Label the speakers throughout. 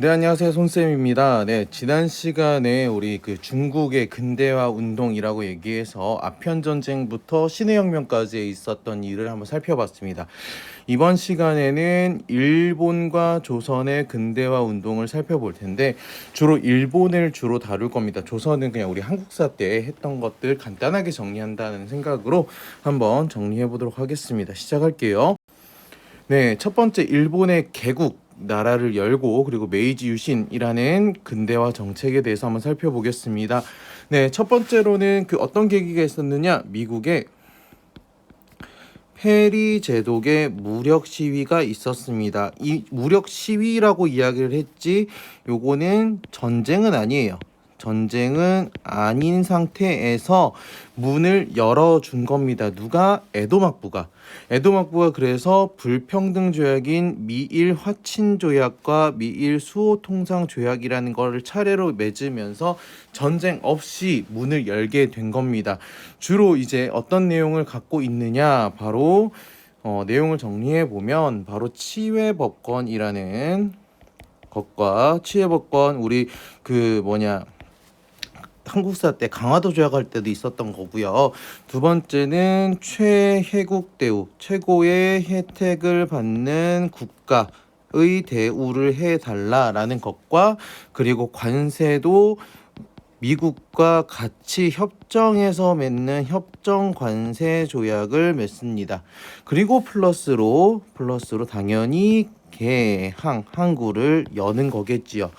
Speaker 1: 네, 안녕하세요. 손쌤입니다. 네, 지난 시간에 우리 그 중국의 근대화 운동이라고 얘기해서 아편 전쟁부터 신해혁명까지 있었던 일을 한번 살펴봤습니다. 이번 시간에는 일본과 조선의 근대화 운동을 살펴볼 텐데 주로 일본을 주로 다룰 겁니다. 조선은 그냥 우리 한국사 때 했던 것들 간단하게 정리한다는 생각으로 한번 정리해 보도록 하겠습니다. 시작할게요. 네, 첫 번째 일본의 개국 나라를 열고 그리고 메이지 유신이라는 근대화 정책에 대해서 한번 살펴보겠습니다. 네, 첫 번째로는 그 어떤 계기가 있었느냐? 미국의 페리 제독의 무력 시위가 있었습니다. 이 무력 시위라고 이야기를 했지, 요거는 전쟁은 아니에요. 전쟁은 아닌 상태에서 문을 열어준 겁니다. 누가? 에도막부가 그래서 불평등 조약인 미일 화친 조약과 미일 수호 통상 조약이라는 거를 차례로 맺으면서 전쟁 없이 문을 열게 된 겁니다. 주로 이제 어떤 내용을 갖고 있느냐, 바로 내용을 정리해 보면 바로 치외법권이라는 것과 치외법권, 우리 그 뭐냐, 한국사 때 강화도 조약할 때도 있었던 거고요. 두 번째는 최혜국 대우, 최고의 혜택을 받는 국가의 대우를 해달라라는 것과, 그리고 관세도 미국과 같이 협정해서 맺는 협정 관세 조약을 맺습니다. 그리고 플러스로 당연히 항구를 여는 거겠지요.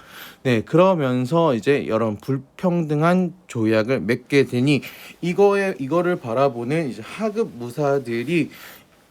Speaker 1: 네, 그러면서 이제 여러 불평등한 조약을 맺게 되니 이거를 바라보는 이제 하급 무사들이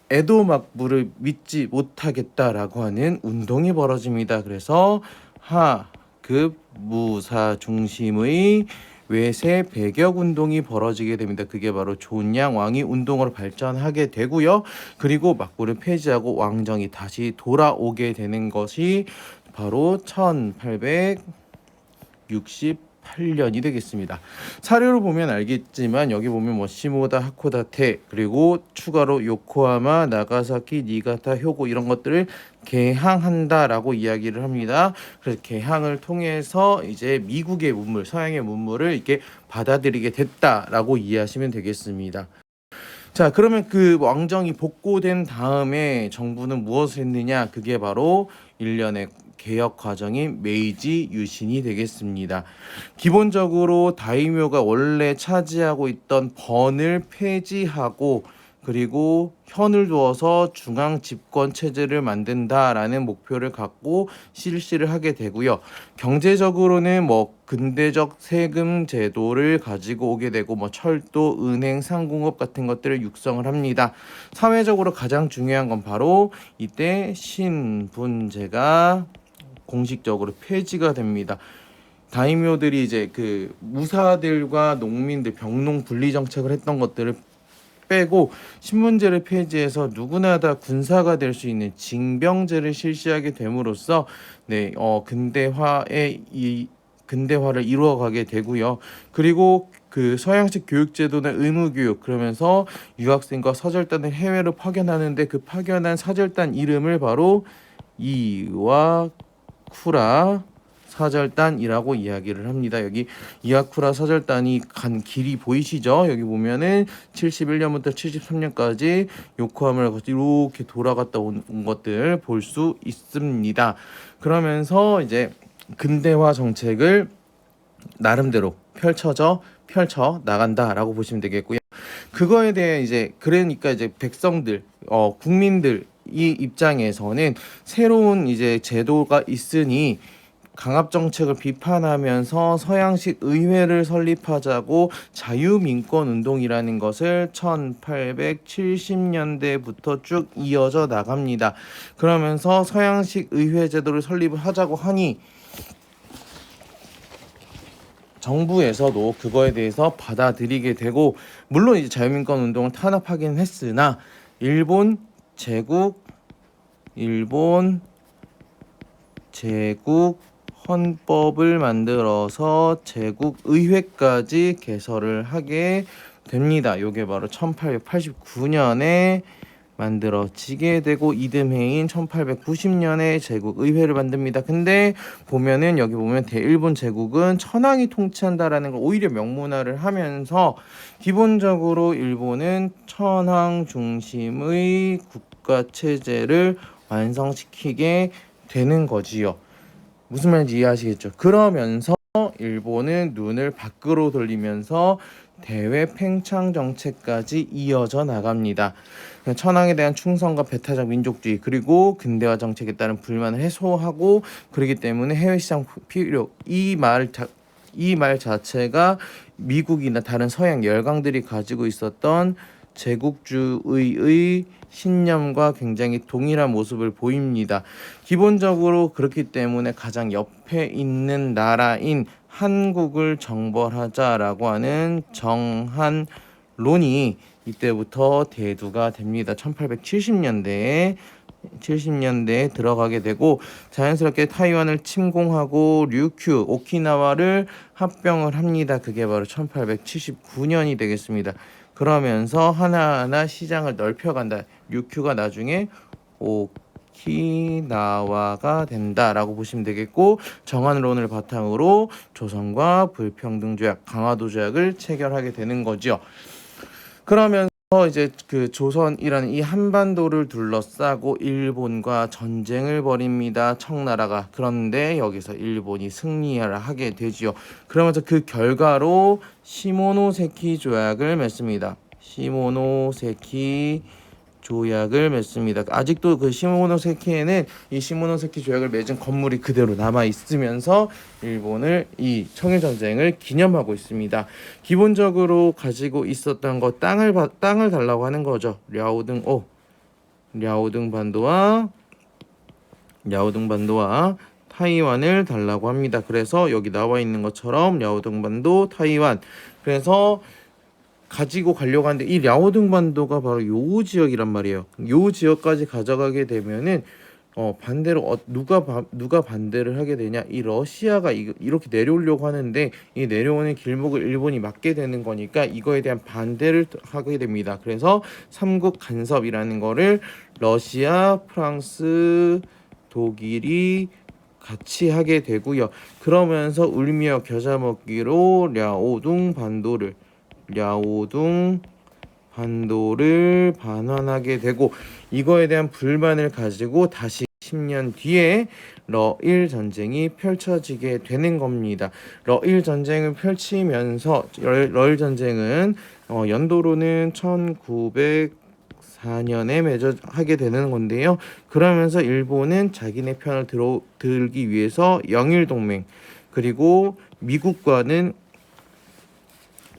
Speaker 1: 에도 막부를 믿지 못하겠다라고 하는 운동이 벌어집니다. 그래서 하급 무사 중심의 외세 배격 운동이 벌어지게 됩니다. 그게 바로 존양 왕위 운동으로 발전하게 되고요. 그리고 막부를 폐지하고 왕정이 다시 돌아오게 되는 것이 바로 1868년이 되겠습니다. 사료를 보면 알겠지만 여기 보면 뭐 시모다, 하코다테, 그리고 추가로 요코하마, 나가사키, 니가타, 효고 이런 것들을 개항한다라고 이야기를 합니다. 그래서 개항을 통해서 이제 미국의 문물, 서양의 문물을 이렇게 받아들이게 됐다라고 이해하시면 되겠습니다. 자, 그러면 그 왕정이 복고된 다음에 정부는 무엇을 했느냐? 그게 바로 일련의 개혁 과정인 메이지 유신이 되겠습니다. 기본적으로 다이묘가 원래 차지하고 있던 번을 폐지하고, 그리고 현을 두어서 중앙 집권 체제를 만든다라는 목표를 갖고 실시를 하게 되고요. 경제적으로는 뭐 근대적 세금 제도를 가지고 오게 되고, 뭐 철도, 은행, 상공업 같은 것들을 육성을 합니다. 사회적으로 가장 중요한 건 바로 이때 신분제가 공식적으로 폐지가 됩니다. 다이묘들이 이제 그 무사들과 농민들 병농 분리 정책을 했던 것들을 빼고 신분제를 폐지해서 누구나 다 군사가 될 수 있는 징병제를 실시하게 됨으로써 근대화를 이루어가게 되고요. 그리고 그 서양식 교육제도는 의무교육, 그러면서 유학생과 사절단을 해외로 파견하는데 그 파견한 사절단 이름을 바로 이와쿠라 사절단이라고 이야기를 합니다. 여기 이와쿠라 사절단이 간 길이 보이시죠? 여기 보면은 71년부터 73년까지 요코하마를 이렇게 돌아갔다 온 것들 볼 수 있습니다. 그러면서 이제 근대화 정책을 나름대로 펼쳐 나간다라고 보시면 되겠고요. 그거에 대해 이제 그러니까 이제 백성들, 국민들 이 입장에서는 새로운 이제 제도가 있으니 강압 정책을 비판하면서 서양식 의회를 설립하자고 자유민권 운동이라는 것을 1870년대부터 쭉 이어져 나갑니다. 그러면서 서양식 의회 제도를 설립을 하자고 하니 정부에서도 그거에 대해서 받아들이게 되고, 물론 이제 자유민권 운동을 탄압하긴 했으나 일본 제국 헌법을 만들어서 제국 의회까지 개설을 하게 됩니다. 요게 바로 1889년에 만들어지게 되고 이듬해인 1890년에 제국 의회를 만듭니다. 근데 보면은 여기 보면 대일본 제국은 천황이 통치한다라는 걸 오히려 명문화를 하면서 기본적으로 일본은 천황 중심의 국가 체제를 완성시키게 되는 거지요. 무슨 말인지 이해하시겠죠? 그러면서 일본은 눈을 밖으로 돌리면서 대외 팽창 정책까지 이어져 나갑니다. 천황에 대한 충성과 배타적 민족주의 그리고 근대화 정책에 따른 불만을 해소하고 그렇기 때문에 해외 시장 필요 이 말 자체가 미국이나 다른 서양 열강들이 가지고 있었던 제국주의의 신념과 굉장히 동일한 모습을 보입니다. 기본적으로 그렇기 때문에 가장 옆에 있는 나라인 한국을 정벌하자라고 하는 정한론이 이때부터 대두가 됩니다. 1870년대에 들어가게 되고 자연스럽게 타이완을 침공하고 류큐, 오키나와를 합병을 합니다. 그게 바로 1879년이 되겠습니다. 그러면서 하나하나 시장을 넓혀간다. 류큐가 나중에 오키나와가 된다라고 보시면 되겠고 정한론을 바탕으로 조선과 불평등 조약, 강화도 조약을 체결하게 되는 거죠. 그러면서 이제 그 조선이라는 이 한반도를 둘러싸고 일본과 전쟁을 벌입니다. 청나라가. 그런데 여기서 일본이 승리를 하게 되지요. 그러면서 그 결과로 시모노세키 조약을 맺습니다. 시모노세키 조약을 맺습니다. 아직도 그 시모노세키에는 이 시모노세키 조약을 맺은 건물이 그대로 남아 있으면서 일본을 이 청일 전쟁을 기념하고 있습니다. 기본적으로 가지고 있었던 거 땅을 달라고 하는 거죠. 랴오등 반도와 타이완을 달라고 합니다. 그래서 여기 나와 있는 것처럼 랴오등 반도, 타이완. 그래서 가지고 가려고 하는데 이 랴오둥반도가 바로 요 지역이란 말이에요. 요 지역까지 가져가게 되면은 반대로 누가 반대를 하게 되냐? 이 러시아가 이렇게 내려오려고 하는데 이 내려오는 길목을 일본이 막게 되는 거니까 이거에 대한 반대를 하게 됩니다. 그래서 삼국 간섭이라는 거를 러시아, 프랑스, 독일이 같이 하게 되고요. 그러면서 울며 겨자 먹기로 랴오둥 반도를 반환하게 되고 이거에 대한 불만을 가지고 다시 10년 뒤에 러일 전쟁이 펼쳐지게 되는 겁니다. 러일 전쟁을 펼치면서 러일 전쟁은 연도로는 1904년에 하게 되는 건데요. 그러면서 일본은 자기네 편을 들기 위해서 영일 동맹 그리고 미국과는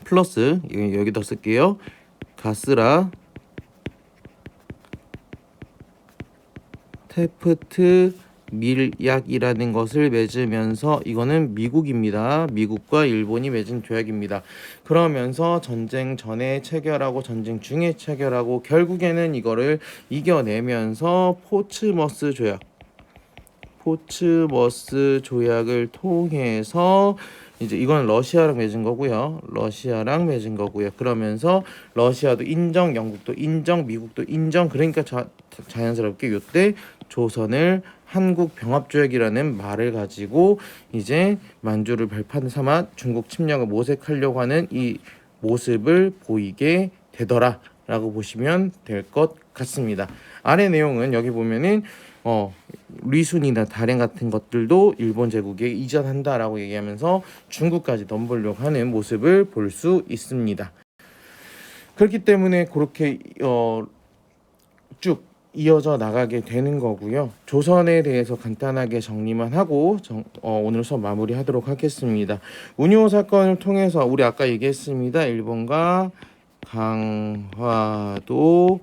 Speaker 1: 플러스 여기다 쓸게요. 가스라 테프트 밀약이라는 것을 맺으면서 이거는 미국입니다. 미국과 일본이 맺은 조약입니다. 그러면서 전쟁 전에 체결하고 전쟁 중에 체결하고 결국에는 이거를 이겨내면서 포츠머스 조약을 통해서 이제 이건 러시아랑 맺은 거고요. 그러면서 러시아도 인정, 영국도 인정, 미국도 인정. 그러니까 자연스럽게 이때 조선을 한국 병합조약이라는 말을 가지고 이제 만주를 발판 삼아 중국 침략을 모색하려고 하는 이 모습을 보이게 되더라라고 보시면 될 것 같습니다. 아래 내용은 여기 보면은 리순이나 다롄 같은 것들도 일본 제국에 이전한다라고 얘기하면서 중국까지 넘보려고 하는 모습을 볼 수 있습니다. 그렇기 때문에 그렇게 쭉 이어져 나가게 되는 거고요. 조선에 대해서 간단하게 정리만 하고 오늘 수업 마무리하도록 하겠습니다. 운요 사건을 통해서 우리 아까 얘기했습니다. 일본과 강화도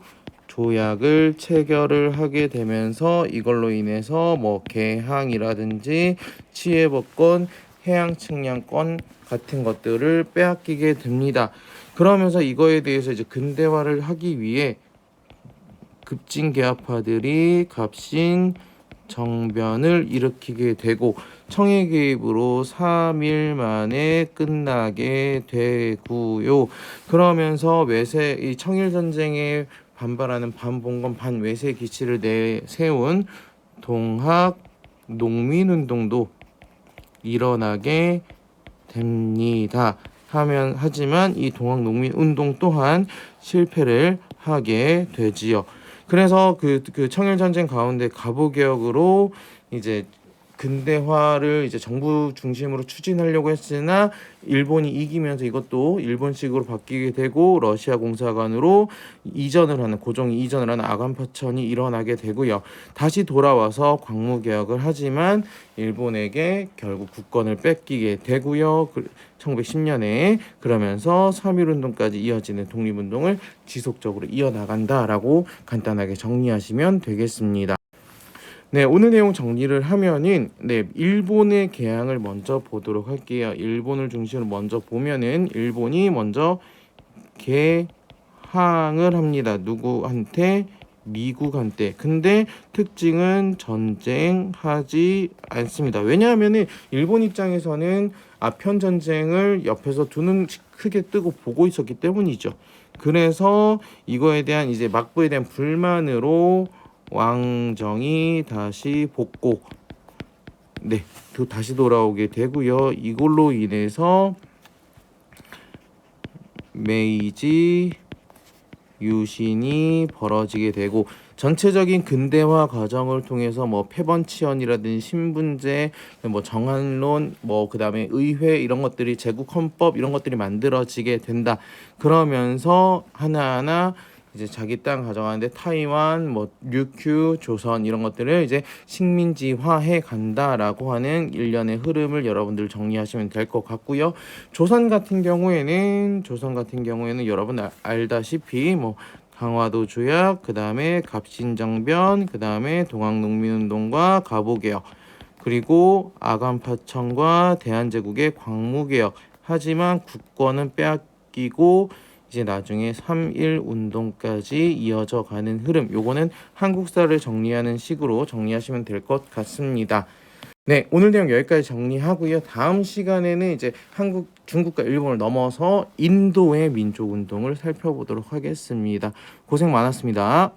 Speaker 1: 조약을 체결을 하게 되면서 이걸로 인해서 뭐 개항이라든지 치해법권, 해양측량권 같은 것들을 빼앗기게 됩니다. 그러면서 이거에 대해서 이제 근대화를 하기 위해 급진개화파들이 갑신 정변을 일으키게 되고 청해 개입으로 3일 만에 끝나게 되고요. 그러면서 이 청일 전쟁의 반발하는 반봉건 반외세 기치를 내세운 동학 농민운동도 일어나게 됩니다. 하지만 이 동학 농민운동 또한 실패를 하게 되지요. 그래서 그 청일 전쟁 가운데 갑오개혁으로 이제 근대화를 이제 정부 중심으로 추진하려고 했으나 일본이 이기면서 이것도 일본식으로 바뀌게 되고 러시아 공사관으로 고종이 이전을 하는 아간파천이 일어나게 되고요. 다시 돌아와서 광무개혁을 하지만 일본에게 결국 국권을 뺏기게 되고요. 1910년에 그러면서 3.1운동까지 이어지는 독립운동을 지속적으로 이어나간다라고 간단하게 정리하시면 되겠습니다. 네, 오늘 내용 정리를 하면은 일본의 개항을 먼저 보도록 할게요. 일본을 중심으로 먼저 보면은 일본이 먼저 개항을 합니다. 누구한테? 미국한테. 근데 특징은 전쟁하지 않습니다. 왜냐하면은 일본 입장에서는 아편 전쟁을 옆에서 두 눈 크게 뜨고 보고 있었기 때문이죠. 그래서 이거에 대한 이제 막부에 대한 불만으로 왕정이 다시 복고 다시 돌아오게 되고요. 이걸로 인해서 메이지 유신이 벌어지게 되고 전체적인 근대화 과정을 통해서 뭐 패번치언이라든지 신분제, 뭐 정한론, 뭐 그다음에 의회 이런 것들이 제국 헌법 이런 것들이 만들어지게 된다. 그러면서 하나하나 이제 자기 땅 가져가는데 타이완, 뭐 류큐, 조선 이런 것들을 이제 식민지화해 간다라고 하는 일련의 흐름을 여러분들 정리하시면 될 것 같고요. 조선 같은 경우에는 여러분 알다시피 뭐 강화도 조약, 그 다음에 갑신정변, 그 다음에 동학농민운동과 갑오개혁, 그리고 아간파천과 대한제국의 광무개혁. 하지만 국권은 빼앗기고 이제 나중에 3.1 운동까지 이어져 가는 흐름. 요거는 한국사를 정리하는 식으로 정리하시면 될 것 같습니다. 네, 오늘 내용 여기까지 정리하고요. 다음 시간에는 이제 중국과 일본을 넘어서 인도의 민족운동을 살펴보도록 하겠습니다. 고생 많았습니다.